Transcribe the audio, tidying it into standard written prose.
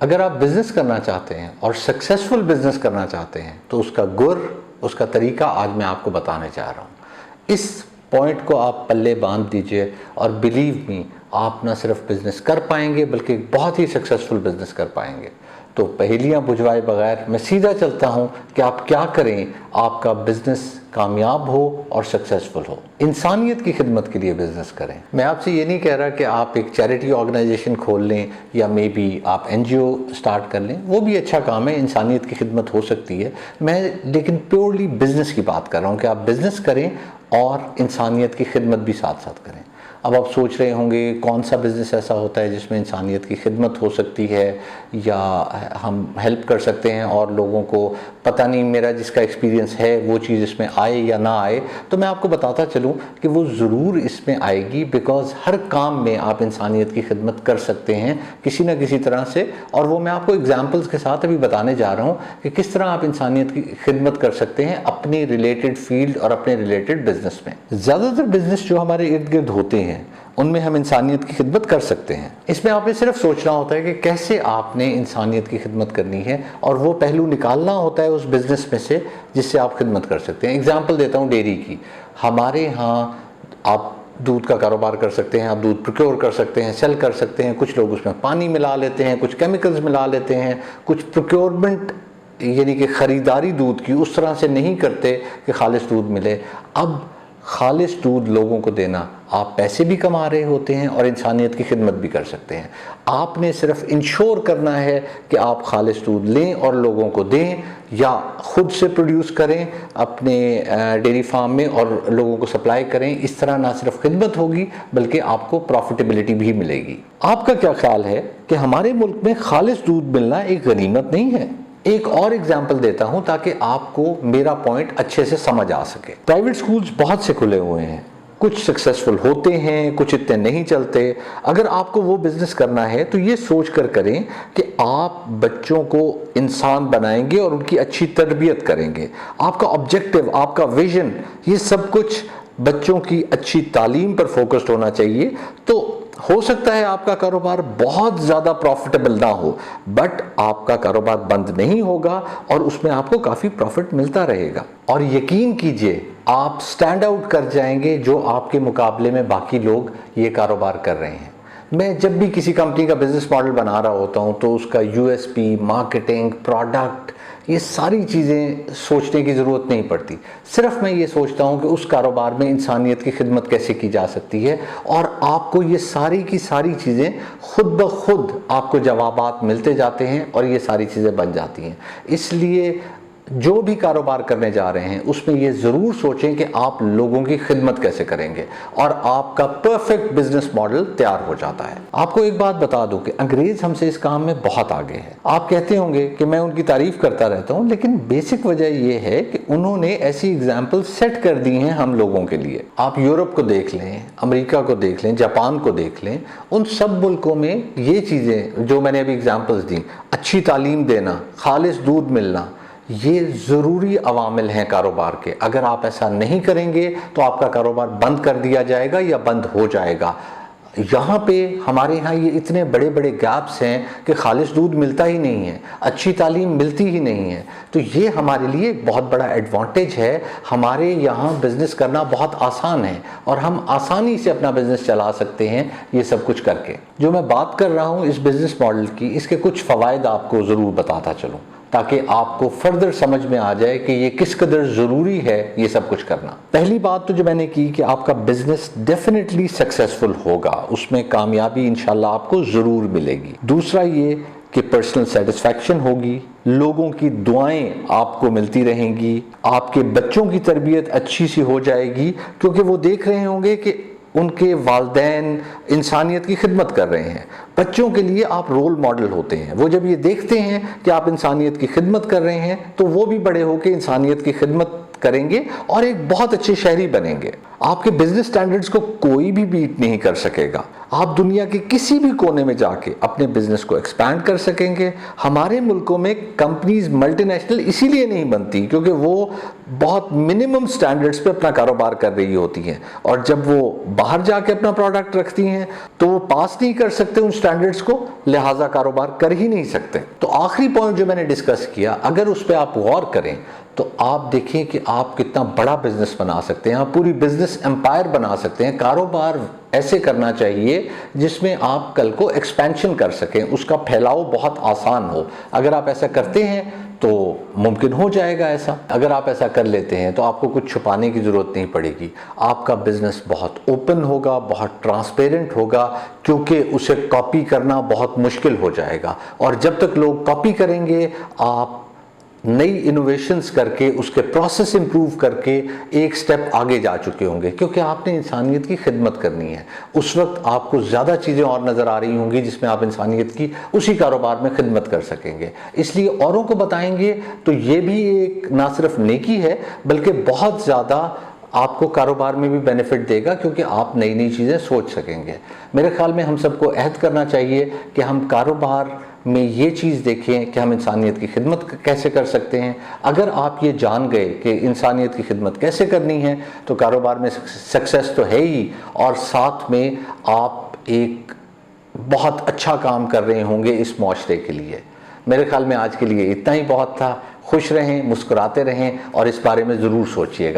अगर आप बिजनेस करना चाहते हैं और सक्सेसफुल बिजनेस करना चाहते हैं तो उसका गुर, उसका तरीका आज मैं आपको बताने जा रहा हूँ। इस पॉइंट को आप पल्ले बांध दीजिए और बिलीव मी, आप ना सिर्फ बिजनेस कर पाएंगे बल्कि एक बहुत ही सक्सेसफुल बिजनेस कर पाएंगे। तो पहेलियाँ बुझवाए बगैर मैं सीधा चलता हूँ कि आप क्या करें आपका बिजनेस कामयाब हो और सक्सेसफुल हो। इंसानियत की खिदमत के लिए बिजनेस करें। मैं आपसे ये नहीं कह रहा कि आप एक चैरिटी ऑर्गेनाइजेशन खोल लें या मे बी आप एनजीओ स्टार्ट कर लें, वो भी अच्छा काम है, इंसानियत की खिदमत हो सकती है। मैं लेकिन प्योरली बिजनेस की बात कर रहा हूँ कि आप बिजनेस करें और इंसानियत की खिदमत भी साथ साथ करें। अब आप सोच रहे होंगे कौन सा बिज़नेस ऐसा होता है जिसमें इंसानियत की खिदमत हो सकती है या हम हेल्प कर सकते हैं और लोगों को पता नहीं मेरा जिसका एक्सपीरियंस है वो चीज़ इसमें आए या ना आए। तो मैं आपको बताता चलूँ कि वो ज़रूर इसमें आएगी, बिकॉज़ हर काम में आप इंसानियत की खिदमत कर सकते हैं किसी न किसी तरह से। और वो मैं आपको एग्जाम्पल्स के साथ अभी बताने जा रहा हूँ कि किस तरह आप इंसानियत की खिदमत कर सकते हैं अपनी रिलेटेड फील्ड और अपने रिलेटेड बिजनेस में। ज़्यादातर बिजनेस जो हमारे इर्द गिर्द होते हैं उनमें हम इंसानियत की खिदमत कर सकते हैं। इसमें आपने सिर्फ सोचना होता है कि कैसे आपने इंसानियत की खिदमत करनी है और वो पहलू निकालना होता है उस बिज़नेस में से जिससे आप खिदमत कर सकते हैं। एग्जाम्पल देता हूँ डेयरी की। हमारे यहाँ आप दूध का कारोबार कर सकते हैं, आप दूध प्रोक्योर कर सकते हैं, सेल कर सकते हैं। कुछ लोग उसमें पानी मिला लेते हैं, कुछ केमिकल्स मिला लेते हैं, कुछ प्रोक्योरमेंट यानी कि ख़रीदारी दूध की उस तरह से नहीं करते कि खालिश दूध मिले। अब खालिश दूध लोगों को देना, आप पैसे भी कमा रहे होते हैं और इंसानियत की खिदमत भी कर सकते हैं। आपने सिर्फ इंश्योर करना है कि आप खालिश दूध लें और लोगों को दें या ख़ुद से प्रोड्यूस करें अपने डेयरी फार्म में और लोगों को सप्लाई करें। इस तरह ना सिर्फ खिदमत होगी बल्कि आपको प्रॉफिटेबिलिटी भी मिलेगी। आपका क्या ख्याल है कि हमारे मुल्क में खालिश दूध मिलना एक गनीमत नहीं है? एक और एग्जाम्पल देता हूं ताकि आपको मेरा पॉइंट अच्छे से समझ आ सके। प्राइवेट स्कूल्स बहुत से खुले हुए हैं, कुछ सक्सेसफुल होते हैं, कुछ इतने नहीं चलते। अगर आपको वो बिजनेस करना है तो ये सोच कर करें कि आप बच्चों को इंसान बनाएंगे और उनकी अच्छी तरबियत करेंगे। आपका ऑब्जेक्टिव, आपका विजन, ये सब कुछ बच्चों की अच्छी तालीम पर फोकस्ड होना चाहिए। तो हो सकता है आपका कारोबार बहुत ज़्यादा प्रॉफिटेबल ना हो, बट आपका कारोबार बंद नहीं होगा और उसमें आपको काफ़ी प्रॉफिट मिलता रहेगा। और यकीन कीजिए आप स्टैंड आउट कर जाएंगे जो आपके मुकाबले में बाकी लोग ये कारोबार कर रहे हैं। मैं जब भी किसी कंपनी का बिजनेस मॉडल बना रहा होता हूँ तो उसका यूएसपी, मार्केटिंग, प्रोडक्ट, ये सारी चीज़ें सोचने की ज़रूरत नहीं पड़ती। सिर्फ मैं ये सोचता हूँ कि उस कारोबार में इंसानियत की खिदमत कैसे की जा सकती है और आपको ये सारी की सारी चीज़ें खुद ब खुद आपको जवाबात मिलते जाते हैं और ये सारी चीज़ें बन जाती हैं। इसलिए जो भी कारोबार करने जा रहे हैं उसमें ये ज़रूर सोचें कि आप लोगों की खिदमत कैसे करेंगे और आपका परफेक्ट बिजनेस मॉडल तैयार हो जाता है। आपको एक बात बता दूं कि अंग्रेज हमसे इस काम में बहुत आगे हैं। आप कहते होंगे कि मैं उनकी तारीफ करता रहता हूं, लेकिन बेसिक वजह यह है कि उन्होंने ऐसी एग्जाम्पल सेट कर दी हैं हम लोगों के लिए। आप यूरोप को देख लें, अमेरिका को देख लें, जापान को देख लें, उन सब मुल्कों में ये चीज़ें जो मैंने अभी एग्जाम्पल्स दी, अच्छी तालीम देना, खालिश दूध मिलना, ये ज़रूरी अवामिल हैं कारोबार के। अगर आप ऐसा नहीं करेंगे तो आपका कारोबार बंद कर दिया जाएगा या बंद हो जाएगा। यहाँ पे हमारे यहाँ ये इतने बड़े बड़े गैप्स हैं कि खालिश दूध मिलता ही नहीं है, अच्छी तालीम मिलती ही नहीं है। तो ये हमारे लिए एक बहुत बड़ा एडवांटेज है। हमारे यहाँ बिज़नेस करना बहुत आसान है और हम आसानी से अपना बिज़नेस चला सकते हैं ये सब कुछ करके। जो मैं बात कर रहा हूँ इस बिज़नेस मॉडल की, इसके कुछ फ़वाइद आपको ज़रूर बताता चलूँ ताकि आपको फर्दर समझ में आ जाए कि ये किस कदर ज़रूरी है ये सब कुछ करना। पहली बात तो जो मैंने की कि आपका बिजनेस डेफिनेटली सक्सेसफुल होगा, उसमें कामयाबी इंशाल्लाह आपको ज़रूर मिलेगी। दूसरा ये कि पर्सनल सेटिस्फैक्शन होगी, लोगों की दुआएं आपको मिलती रहेंगी, आपके बच्चों की तरबियत अच्छी सी हो जाएगी क्योंकि वो देख रहे होंगे कि उनके वालिदैन इंसानियत की खिदमत कर रहे हैं। बच्चों के लिए आप रोल मॉडल होते हैं। वो जब ये देखते हैं कि आप इंसानियत की खिदमत कर रहे हैं तो वो भी बड़े होकर इंसानियत की खिदमत करेंगे और एक बहुत अच्छे शहरी बनेंगे। आपके बिजनेस स्टैंडर्ड्स को कोई भी बीट नहीं कर सकेगा। आप दुनिया के किसी भी कोने में जाके अपने बिजनेस को एक्सपैंड कर सकेंगे। हमारे मुल्कों में कंपनीज मल्टीनेशनल इसीलिए नहीं बनती क्योंकि वो बहुत मिनिमम स्टैंडर्ड्स पे अपना कारोबार कर रही होती हैं, और जब वो बाहर जाके अपना प्रोडक्ट रखती हैं तो वो पास नहीं कर सकते उन स्टैंडर्ड्स को, लिहाजा कारोबार कर ही नहीं सकते। तो आखिरी पॉइंट जो मैंने डिस्कस किया, अगर उस पर आप गौर करें तो आप देखें कि आप कितना बड़ा बिजनेस बना सकते हैं, आप पूरी बिजनेस एम्पायर बना सकते हैं। कारोबार ऐसे करना चाहिए जिसमें आप कल को एक्सपेंशन कर सकें, उसका फैलाव बहुत आसान हो। अगर आप ऐसा करते हैं तो मुमकिन हो जाएगा ऐसा। अगर आप ऐसा कर लेते हैं तो आपको कुछ छुपाने की ज़रूरत नहीं पड़ेगी। आपका बिजनेस बहुत ओपन होगा, बहुत ट्रांसपेरेंट होगा, क्योंकि उसे कॉपी करना बहुत मुश्किल हो जाएगा। और जब तक लोग कॉपी करेंगे, आप नई इनोवेशंस करके उसके प्रोसेस इंप्रूव करके एक स्टेप आगे जा चुके होंगे, क्योंकि आपने इंसानियत की खिदमत करनी है। उस वक्त आपको ज़्यादा चीज़ें और नज़र आ रही होंगी जिसमें आप इंसानियत की उसी कारोबार में खिदमत कर सकेंगे। इसलिए औरों को बताएंगे तो ये भी एक ना सिर्फ नेकी है बल्कि बहुत ज़्यादा आपको कारोबार में भी बेनिफिट देगा, क्योंकि आप नई नई चीज़ें सोच सकेंगे। मेरे ख्याल में हम सबको अहद करना चाहिए कि हम कारोबार में ये चीज़ देखें कि हम इंसानियत की खिदमत कैसे कर सकते हैं। अगर आप ये जान गए कि इंसानियत की खिदमत कैसे करनी है तो कारोबार में सक्सेस तो है ही, और साथ में आप एक बहुत अच्छा काम कर रहे होंगे इस मुआशरे के लिए। मेरे ख्याल में आज के लिए इतना ही बहुत था। खुश रहें, मुस्कुराते रहें और इस बारे में ज़रूर सोचिएगा।